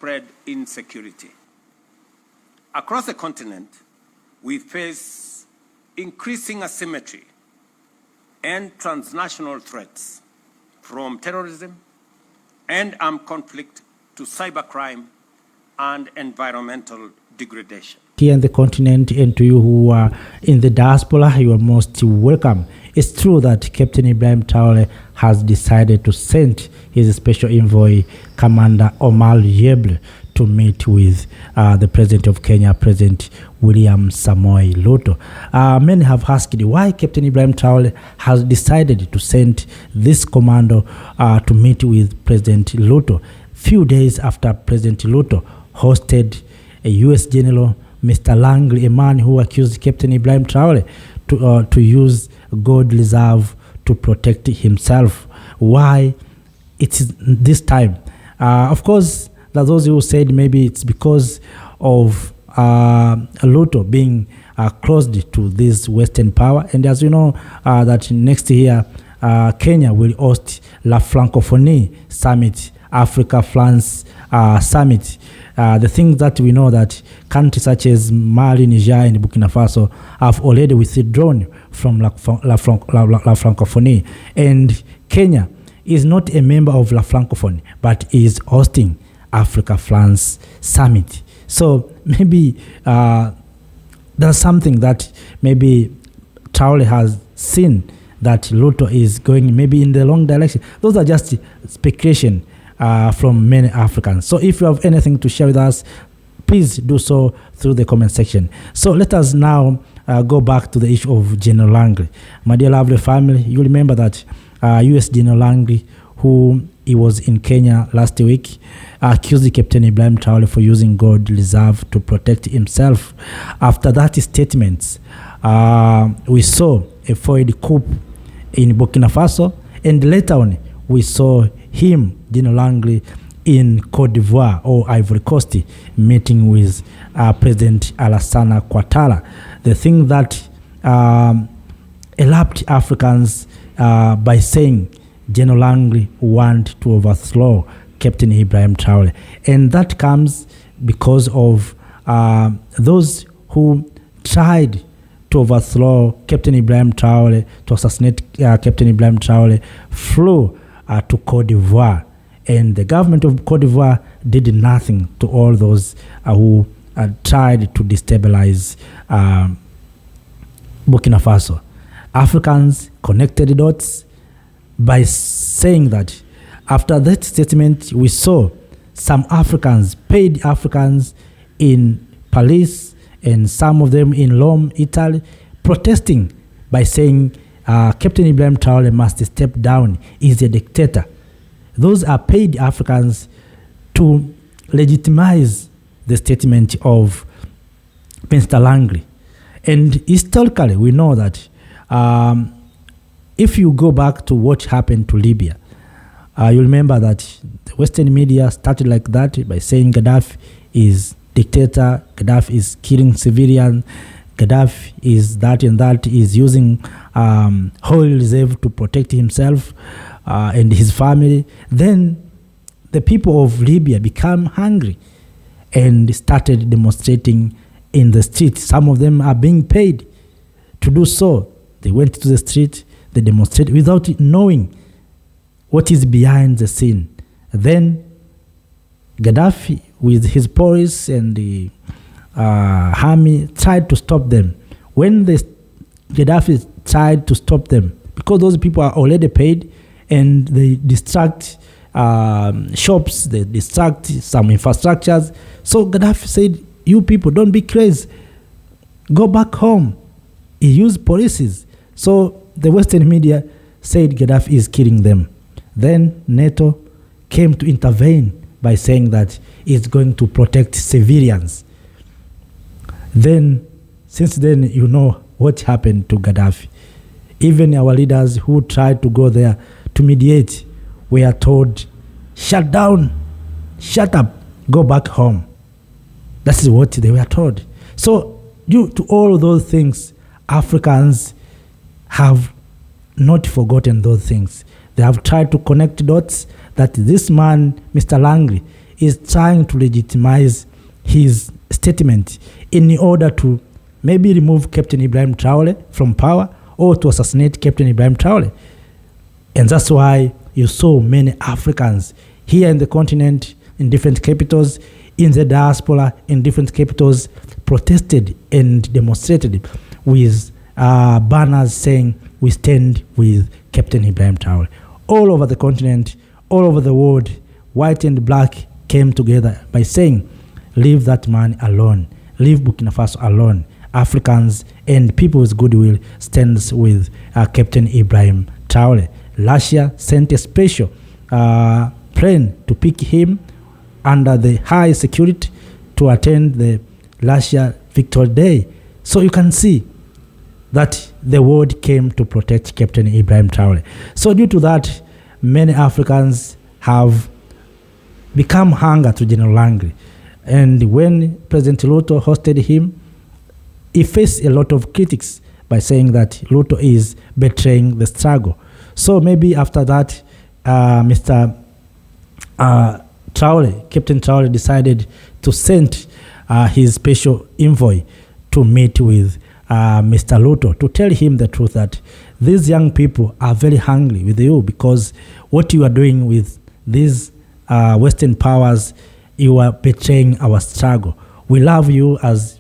widespread insecurity. Across the continent, we face increasing asymmetry and transnational threats, from terrorism and armed conflict to cybercrime and environmental degradation. Here in the continent, and to you who are in the diaspora, you are most welcome. It's true that Captain Ibrahim Traoré has decided to send his special envoy, Commander Omar Yeble, to meet with the President of Kenya, President William Samoei Ruto. Many have asked why Captain Ibrahim Traoré has decided to send this commando to meet with President Ruto, few days after President Ruto hosted a U.S. General, Mr. Langley, a man who accused Captain Ibrahim Traoré to use gold reserve to protect himself. Why it is this time? Of course, there are those who said maybe it's because of Ruto being closed to this Western power. And as you know, that next year, Kenya will host La Francophonie Summit, Africa-France Summit. The things that we know that countries such as Mali, Niger, and Burkina Faso have already withdrawn from La Francophonie. And Kenya is not a member of La Francophonie, but is hosting Africa-France Summit. So maybe there's something that maybe Traoré has seen that Ruto is going maybe in the wrong direction. Those are just speculation from many Africans. So if you have anything to share with us, please do so through the comment section. So let us now go back to the issue of General Langley. My dear lovely family, you remember that U.S. General Langley, who he was in Kenya last week, accused Captain Ibrahim Traoré for using gold reserve to protect himself. After that statement, we saw a foiled coup in Burkina Faso, and later on we saw him, General Langley, in Cote d'Ivoire or Ivory Coast, meeting with President Alassane Ouattara. The thing that elapsed Africans by saying General Langley want to overthrow Captain Ibrahim Traoré. And that comes because of those who tried to overthrow Captain Ibrahim Traoré, to assassinate Captain Ibrahim Traoré, flew to Cote d'Ivoire. And the government of Cote d'Ivoire did nothing to all those who tried to destabilize Burkina Faso. Africans connected the dots by saying that after that statement, we saw some Africans, paid Africans in Paris and some of them in Rome, Italy, protesting by saying Captain Ibrahim Traoré must step down. He's a dictator. Those are paid Africans to legitimize the statement of Mr. Langley. And historically, we know that if you go back to what happened to Libya, you remember that the Western media started like that by saying Gaddafi is dictator, Gaddafi is killing civilians, Gaddafi is that and that, is using oil reserve to protect himself and his family. Then the people of Libya became hungry and started demonstrating in the street. Some of them are being paid to do so. They went to the street, they demonstrated without knowing what is behind the scene. Then Gaddafi, with his police and the army, tried to stop them. When Gaddafi tried to stop them, because those people are already paid and they distract shops, they distract some infrastructures. So Gaddafi said, you people, don't be crazy. Go back home. He used policies. So the Western media said Gaddafi is killing them. Then NATO came to intervene by saying that it's going to protect civilians. Then, since then, you know what happened to Gaddafi. Even our leaders who tried to go there to mediate were told, shut down, shut up, go back home. That is what they were told. So, due to all those things, Africans have not forgotten those things. They have tried to connect dots that this man, Mr. Langley, is trying to legitimize his statement in order to maybe remove Captain Ibrahim Traoré from power or to assassinate Captain Ibrahim Traoré. And that's why you saw many Africans here in the continent, in different capitals, in the diaspora, in different capitals, protested and demonstrated with banners saying, "We stand with Captain Ibrahim Traoré." All over the continent, all over the world, white and black came together by saying, "Leave that man alone. Leave Burkina Faso alone." Africans and people with goodwill stands with Captain Ibrahim Traoré. Russia sent a special plane to pick him under the high security to attend the Russia Victory Day. So you can see that the world came to protect Captain Ibrahim Traoré. So due to that, many Africans have become hunger to General Langley. And when President Ruto hosted him, he faced a lot of critics by saying that Ruto is betraying the struggle. So maybe after that, Mr. Traoré, Captain Traoré, decided to send his special envoy to meet with Mr. Ruto to tell him the truth that these young people are very hungry with you because what you are doing with these Western powers, you are betraying our struggle. We love you as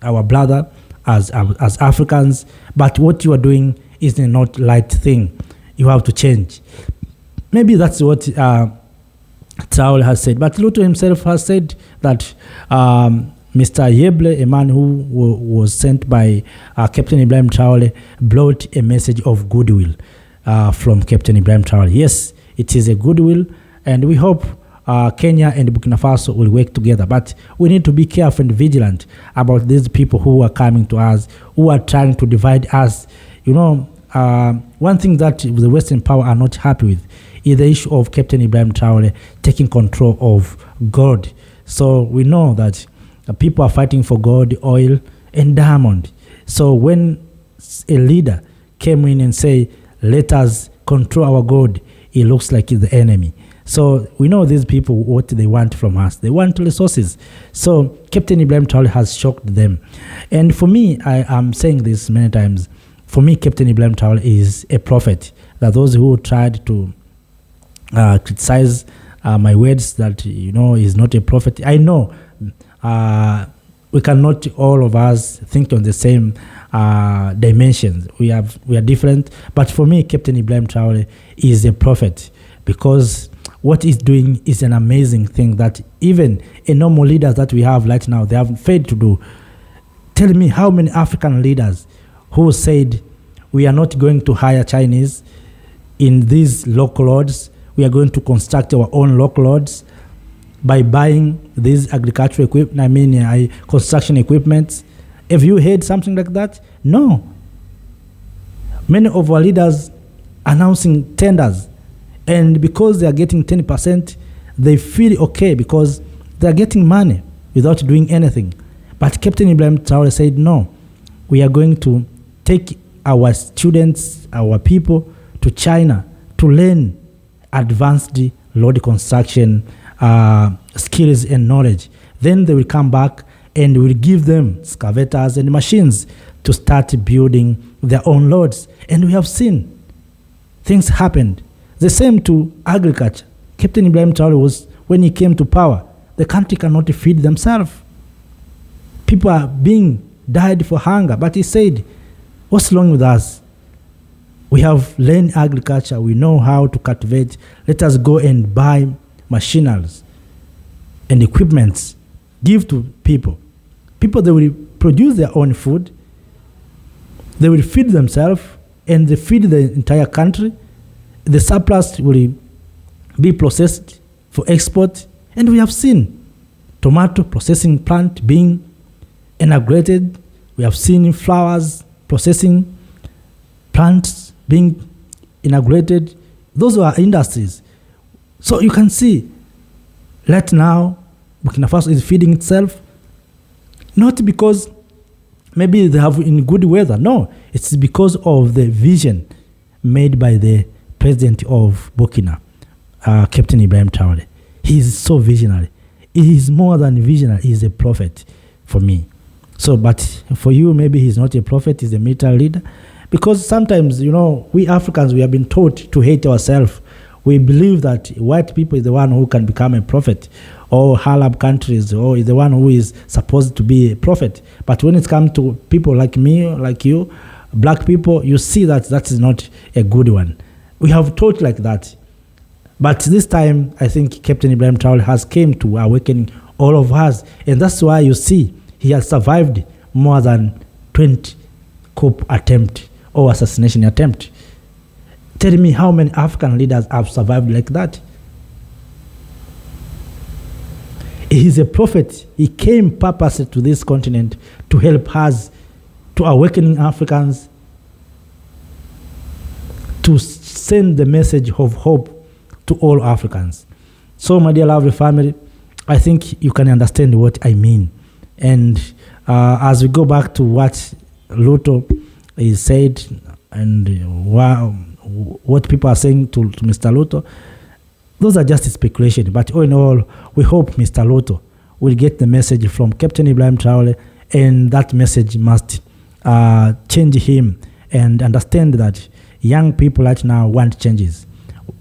our brother, as Africans, but what you are doing is not right thing. You have to change. Maybe that's what Traoré has said. But Ruto himself has said that Mr. Yeble, a man who was sent by Captain Ibrahim Traoré, brought a message of goodwill from Captain Ibrahim Traoré. Yes, it is a goodwill, and we hope Kenya and Burkina Faso will work together. But we need to be careful and vigilant about these people who are coming to us, who are trying to divide us. You know, one thing that the Western power are not happy with is the issue of Captain Ibrahim Traoré taking control of gold. So we know that people are fighting for gold, oil, and diamond. So when a leader came in and say, "Let us control our gold," it looks like it's the enemy. So we know these people, what they want from us. They want resources. So Captain Ibrahim Traoré has shocked them. And for me, I am saying this many times, for me, Captain Ibrahim Traoré is a prophet. That those who tried to criticize my words that, you know, he's not a prophet. I know we cannot all of us think on the same dimensions. We are different. But for me, Captain Ibrahim Traoré is a prophet because what he's doing is an amazing thing that even a normal leaders that we have right now, they have failed to do. Tell me how many African leaders who said, "We are not going to hire Chinese in these local roads. We are going to construct our own local roads by buying these agricultural equipment, construction equipment." Have you heard something like that? No. Many of our leaders announcing tenders, and because they are getting 10%, they feel okay because they are getting money without doing anything. But Captain Ibrahim Traoré said, "No, we are going to take our students, our people to China to learn advanced road construction skills and knowledge. Then they will come back and will give them excavators and machines to start building their own roads." And we have seen things happened. The same to agriculture. Captain Ibrahim Traoré was, when he came to power, the country cannot feed themselves. People are being died for hunger. But he said, "What's wrong with us? We have learned agriculture. We know how to cultivate. Let us go and buy machineries and equipments. Give to people. People, they will produce their own food. They will feed themselves and they feed the entire country. The surplus will be processed for export." And we have seen tomato processing plant being inaugurated. We have seen flowers processing plants being inaugurated. Those are industries. So you can see right now Burkina Faso is feeding itself, not because maybe they have in good weather. No, it's because of the vision made by the president of Burkina, Captain Ibrahim Traoré. He is so visionary. He is more than visionary. He is a prophet for me. So, but for you, maybe he's not a prophet, he's a military leader. Because sometimes, we Africans, we have been taught to hate ourselves. We believe that white people is the one who can become a prophet, or Arab countries, or is the one who is supposed to be a prophet. But when it comes to people like me, like you, black people, you see that that is not a good one. We have taught like that. But this time, I think Captain Ibrahim Traoré has came to awaken all of us. And that's why you see he has survived more than 20 coup attempt or assassination attempt. Tell me how many African leaders have survived like that. He is a prophet. He came purposely to this continent to help us, to awakening Africans, to send the message of hope to all Africans. So, my dear lovely family, I think you can understand what I mean. And as we go back to what Ruto is said and what people are saying to Mr. Ruto, those are just speculation. But all in all, we hope Mr. Ruto will get the message from Captain Ibrahim Traoré, and that message must change him and understand that young people right now want changes.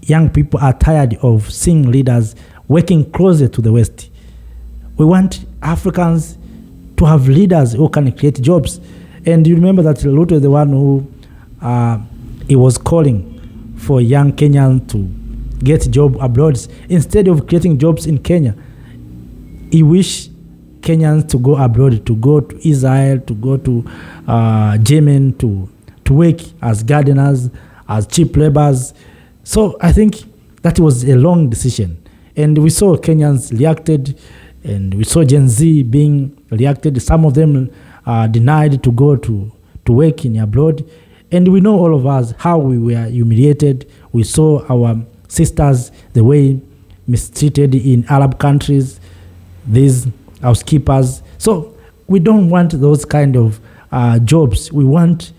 Young people are tired of seeing leaders working closer to the West. We want Africans to have leaders who can create jobs. And you remember that Ruto is the one who he was calling for young Kenyans to get job abroad. Instead of creating jobs in Kenya, he wished Kenyans to go abroad, to go to Israel, to go to Yemen, to work as gardeners, as cheap laborers. So I think that was a long decision. And we saw Kenyans reacted, and we saw Gen Z being reacted. Some of them denied to go to work in abroad. And we know, all of us, how we were humiliated. We saw our sisters, the way mistreated in Arab countries, these housekeepers. So we don't want those kind of jobs. We want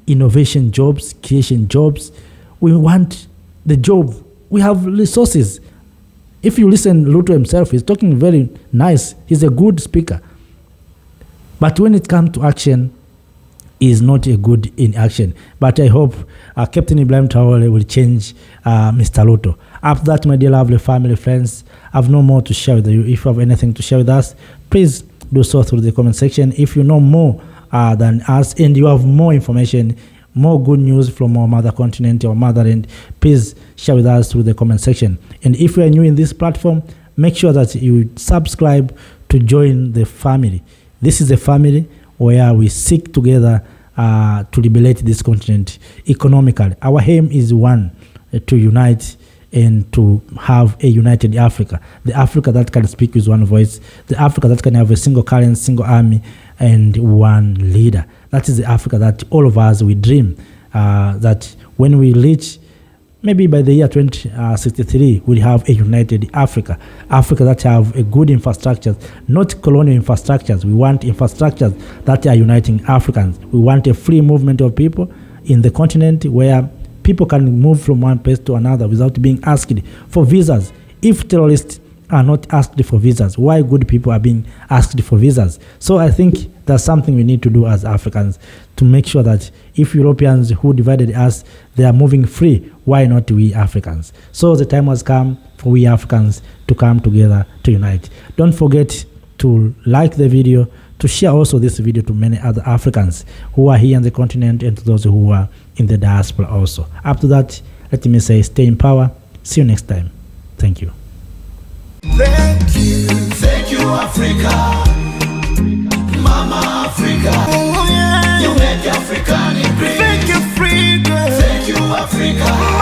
innovation jobs, creation jobs. We want the job. We have resources. If you listen to Ruto himself, he's talking very nice. He's a good speaker. But when it comes to action, he's not a good in action. But I hope Captain Ibrahim Traoré will change Mr. Ruto. After that, my dear lovely family, friends, I have no more to share with you. If you have anything to share with us, please do so through the comment section. If you know more than us and you have more information, more good news from our mother continent, our motherland, please share with us through the comment section. And if you are new in this platform, make sure that you subscribe to join the family. This is a family where we seek together to liberate this continent economically. Our aim is one, to unite and to have a united Africa. The Africa that can speak with one voice. The Africa that can have a single currency, single army, and one leader. That is the Africa that all of us, we dream that when we reach, maybe by the year 2063, we'll have a united Africa. Africa that have a good infrastructure, not colonial infrastructures. We want infrastructures that are uniting Africans. We want a free movement of people in the continent where people can move from one place to another without being asked for visas. If terrorists are not asked for visas, why good people are being asked for visas? So I think that's something we need to do as Africans, to make sure that if Europeans who divided us, they are moving free, why not we Africans? So the time has come for we Africans to come together to unite. Don't forget to like the video, to share also this video to many other Africans who are here on the continent and to those who are in the diaspora also. After that, let me say, stay in power. See you next time. Thank you. Thank you, Africa, Mama Africa. Oh, yeah. You make African great. Thank you, Africa. Thank you, Africa.